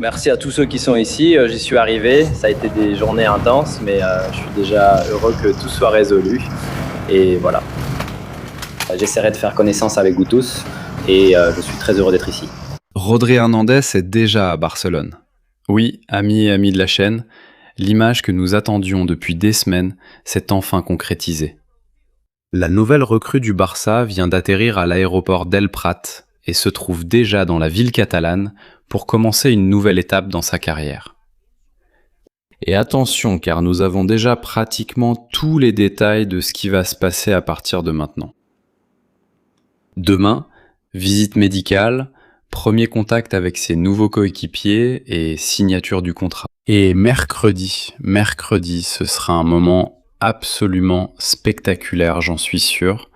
Merci à tous ceux qui sont ici. J'y suis arrivé. Ça a été des journées intenses, mais je suis déjà heureux que tout soit résolu. Et voilà. J'essaierai de faire connaissance avec vous tous et je suis très heureux d'être ici. Rodri Hernandez est déjà à Barcelone. Oui, amis et amis de la chaîne, l'image que nous attendions depuis des semaines s'est enfin concrétisée. La nouvelle recrue du Barça vient d'atterrir à l'aéroport d'El Prat et se trouve déjà dans la ville catalane pour commencer une nouvelle étape dans sa carrière. Et attention, car nous avons déjà pratiquement tous les détails de ce qui va se passer à partir de maintenant. Demain, visite médicale, premier contact avec ses nouveaux coéquipiers et signature du contrat. Et mercredi, ce sera un moment absolument spectaculaire, j'en suis sûr.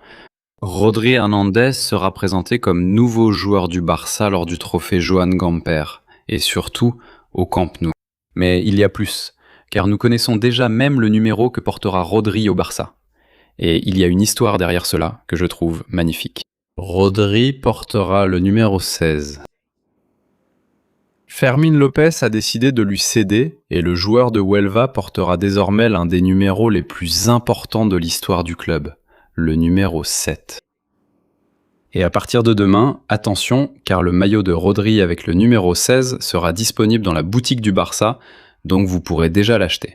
Rodri Hernandez sera présenté comme nouveau joueur du Barça lors du trophée Joan Gamper, et surtout au Camp Nou. Mais il y a plus, car nous connaissons déjà même le numéro que portera Rodri au Barça. Et il y a une histoire derrière cela que je trouve magnifique. Rodri portera le numéro 16. Fermín López a décidé de lui céder et le joueur de Huelva portera désormais l'un des numéros les plus importants de l'histoire du club, le numéro 7. Et à partir de demain, attention, car le maillot de Rodri avec le numéro 16 sera disponible dans la boutique du Barça, donc vous pourrez déjà l'acheter.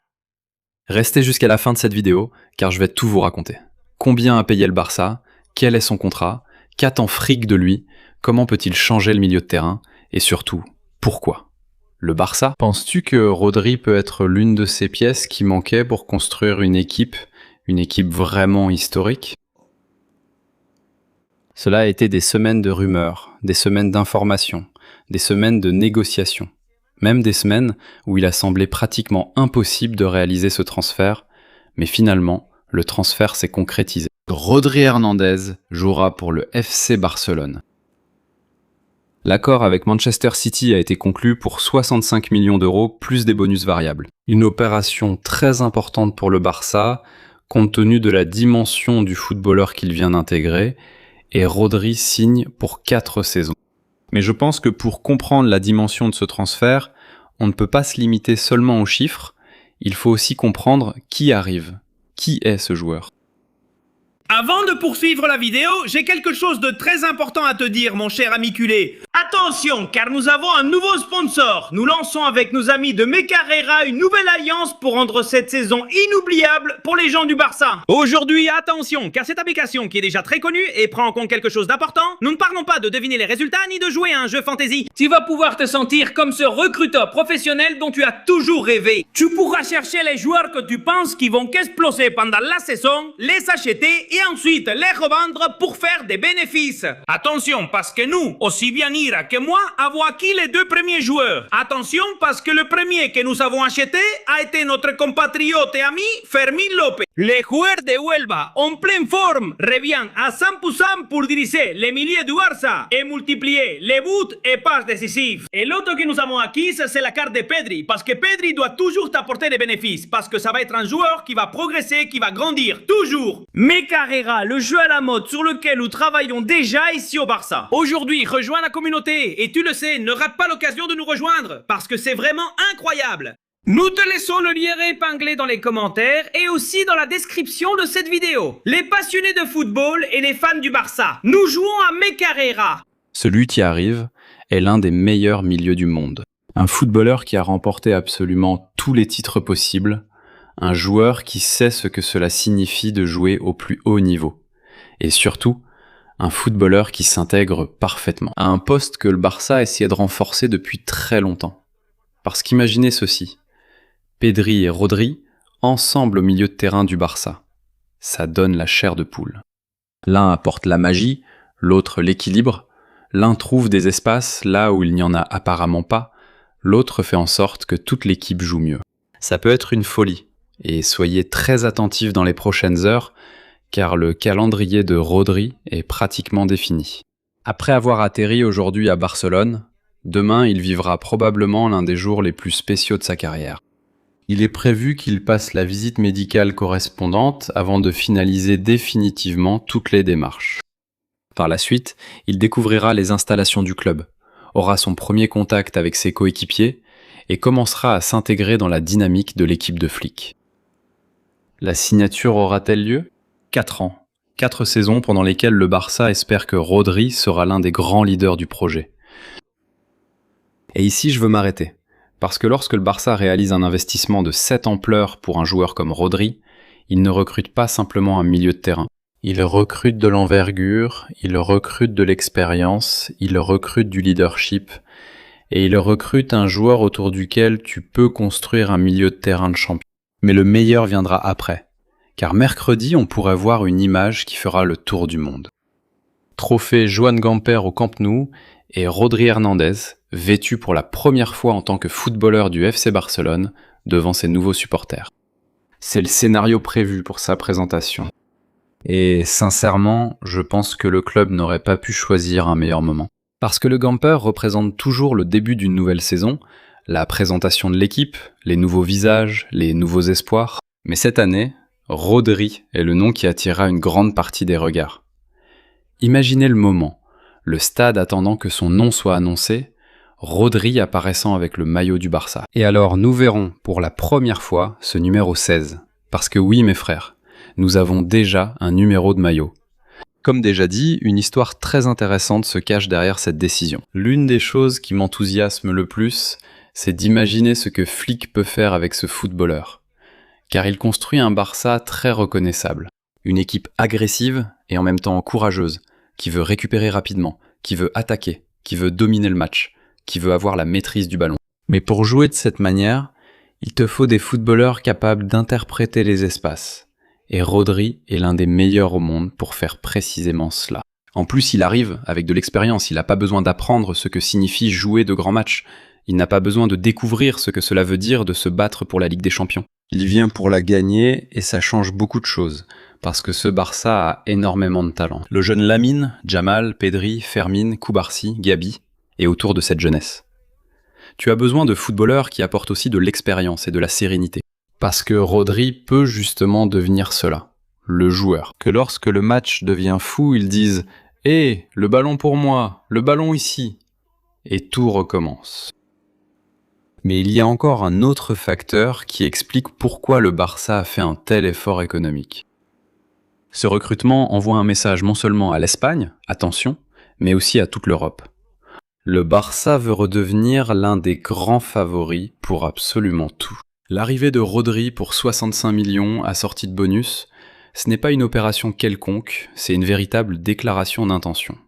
Restez jusqu'à la fin de cette vidéo, car je vais tout vous raconter. Combien a payé le Barça? Quel est son contrat? Qu'attend Frick de lui? Comment peut-il changer le milieu de terrain? Et surtout, pourquoi? Le Barça? Penses-tu que Rodri peut être l'une de ces pièces qui manquaient pour construire une équipe vraiment historique? Cela a été des semaines de rumeurs, des semaines d'informations, des semaines de négociations, même des semaines où il a semblé pratiquement impossible de réaliser ce transfert, mais finalement, le transfert s'est concrétisé. Rodri Hernandez jouera pour le FC Barcelone. L'accord avec Manchester City a été conclu pour 65 millions d'euros plus des bonus variables. Une opération très importante pour le Barça, compte tenu de la dimension du footballeur qu'il vient d'intégrer, et Rodri signe pour 4 saisons. Mais je pense que pour comprendre la dimension de ce transfert, on ne peut pas se limiter seulement aux chiffres, il faut aussi comprendre qui arrive, qui est ce joueur. Avant de poursuivre la vidéo, j'ai quelque chose de très important à te dire, mon cher ami culé. Attention, car nous avons un nouveau sponsor. Nous lançons avec nos amis de Mecarrera une nouvelle alliance pour rendre cette saison inoubliable pour les gens du Barça. Aujourd'hui, attention, car cette application qui est déjà très connue et prend en compte quelque chose d'important, nous ne parlons pas de deviner les résultats ni de jouer à un jeu fantasy. Tu vas pouvoir te sentir comme ce recruteur professionnel dont tu as toujours rêvé. Tu pourras chercher les joueurs que tu penses qui vont exploser pendant la saison, les acheter et ensuite les revendre pour faire des bénéfices. Attention, parce que nous, aussi bien Ira que moi, avons acquis les 2 premiers joueurs. Attention, parce que le premier que nous avons acheté a été notre compatriote et ami Fermín López. Le joueur de Huelva, en pleine forme, revient à 100% pour diriger les milieux du Barça et multiplier les buts et passes décisives. Et l'autre que nous avons acquis, c'est la carte de Pedri, parce que Pedri doit toujours t'apporter des bénéfices, parce que ça va être un joueur qui va progresser, qui va grandir, toujours. Mais Carrera, le jeu à la mode sur lequel nous travaillons déjà ici au Barça. Aujourd'hui, rejoins la communauté, et tu le sais, ne rate pas l'occasion de nous rejoindre, parce que c'est vraiment incroyable. Nous te laissons le lien épinglé dans les commentaires et aussi dans la description de cette vidéo. Les passionnés de football et les fans du Barça, nous jouons à Mecarrera. Celui qui arrive est l'un des meilleurs milieux du monde. Un footballeur qui a remporté absolument tous les titres possibles. Un joueur qui sait ce que cela signifie de jouer au plus haut niveau. Et surtout, un footballeur qui s'intègre parfaitement à un poste que le Barça essayait de renforcer depuis très longtemps. Parce qu'imaginez ceci. Pedri et Rodri, ensemble au milieu de terrain du Barça. Ça donne la chair de poule. L'un apporte la magie, l'autre l'équilibre. L'un trouve des espaces là où il n'y en a apparemment pas. L'autre fait en sorte que toute l'équipe joue mieux. Ça peut être une folie. Et soyez très attentifs dans les prochaines heures, car le calendrier de Rodri est pratiquement défini. Après avoir atterri aujourd'hui à Barcelone, demain il vivra probablement l'un des jours les plus spéciaux de sa carrière. Il est prévu qu'il passe la visite médicale correspondante avant de finaliser définitivement toutes les démarches. Par la suite, il découvrira les installations du club, aura son premier contact avec ses coéquipiers et commencera à s'intégrer dans la dynamique de l'équipe de Flick. La signature aura-t-elle lieu ? 4 ans. 4 saisons pendant lesquelles le Barça espère que Rodri sera l'un des grands leaders du projet. Et ici, je veux m'arrêter. Parce que lorsque le Barça réalise un investissement de cette ampleur pour un joueur comme Rodri, il ne recrute pas simplement un milieu de terrain. Il recrute de l'envergure, il recrute de l'expérience, il recrute du leadership, et il recrute un joueur autour duquel tu peux construire un milieu de terrain de champion. Mais le meilleur viendra après. Car mercredi, on pourrait voir une image qui fera le tour du monde. Trophée Joan Gamper au Camp Nou et Rodri Hernandez, vêtu pour la première fois en tant que footballeur du FC Barcelone devant ses nouveaux supporters. C'est le scénario prévu pour sa présentation. Et sincèrement, je pense que le club n'aurait pas pu choisir un meilleur moment. Parce que le Gamper représente toujours le début d'une nouvelle saison, la présentation de l'équipe, les nouveaux visages, les nouveaux espoirs. Mais cette année, Rodri est le nom qui attirera une grande partie des regards. Imaginez le moment, le stade attendant que son nom soit annoncé, Rodri apparaissant avec le maillot du Barça. Et alors nous verrons pour la première fois ce numéro 16. Parce que oui mes frères, nous avons déjà un numéro de maillot. Comme déjà dit, une histoire très intéressante se cache derrière cette décision. L'une des choses qui m'enthousiasme le plus, c'est d'imaginer ce que Flick peut faire avec ce footballeur. Car il construit un Barça très reconnaissable. Une équipe agressive et en même temps courageuse, qui veut récupérer rapidement, qui veut attaquer, qui veut dominer le match, qui veut avoir la maîtrise du ballon. Mais pour jouer de cette manière, il te faut des footballeurs capables d'interpréter les espaces. Et Rodri est l'un des meilleurs au monde pour faire précisément cela. En plus, il arrive avec de l'expérience, il n'a pas besoin d'apprendre ce que signifie jouer de grands matchs. Il n'a pas besoin de découvrir ce que cela veut dire de se battre pour la Ligue des Champions. Il vient pour la gagner et ça change beaucoup de choses, parce que ce Barça a énormément de talent. Le jeune Lamine, Jamal, Pedri, Fermin, Koubarsi, Gabi, est autour de cette jeunesse. Tu as besoin de footballeurs qui apportent aussi de l'expérience et de la sérénité. Parce que Rodri peut justement devenir cela, le joueur. Que lorsque le match devient fou, ils disent « Hé, le ballon pour moi, le ballon ici !» Et tout recommence. Mais il y a encore un autre facteur qui explique pourquoi le Barça a fait un tel effort économique. Ce recrutement envoie un message non seulement à l'Espagne, attention, mais aussi à toute l'Europe. Le Barça veut redevenir l'un des grands favoris pour absolument tout. L'arrivée de Rodri pour 65 millions assortie de bonus, ce n'est pas une opération quelconque, c'est une véritable déclaration d'intention.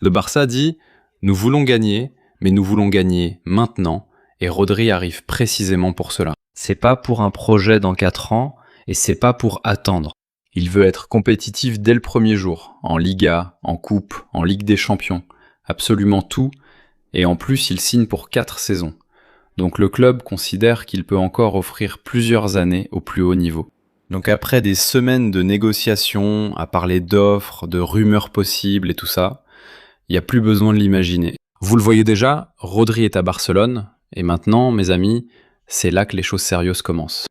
Le Barça dit « Nous voulons gagner, mais nous voulons gagner maintenant », et Rodri arrive précisément pour cela. C'est pas pour un projet dans 4 ans, et c'est pas pour attendre. Il veut être compétitif dès le premier jour, en Liga, en Coupe, en Ligue des Champions, absolument tout, et en plus il signe pour 4 saisons. Donc le club considère qu'il peut encore offrir plusieurs années au plus haut niveau. Donc après des semaines de négociations, à parler d'offres, de rumeurs possibles et tout ça, il n'y a plus besoin de l'imaginer. Vous le voyez déjà, Rodri est à Barcelone, et maintenant, mes amis, c'est là que les choses sérieuses commencent.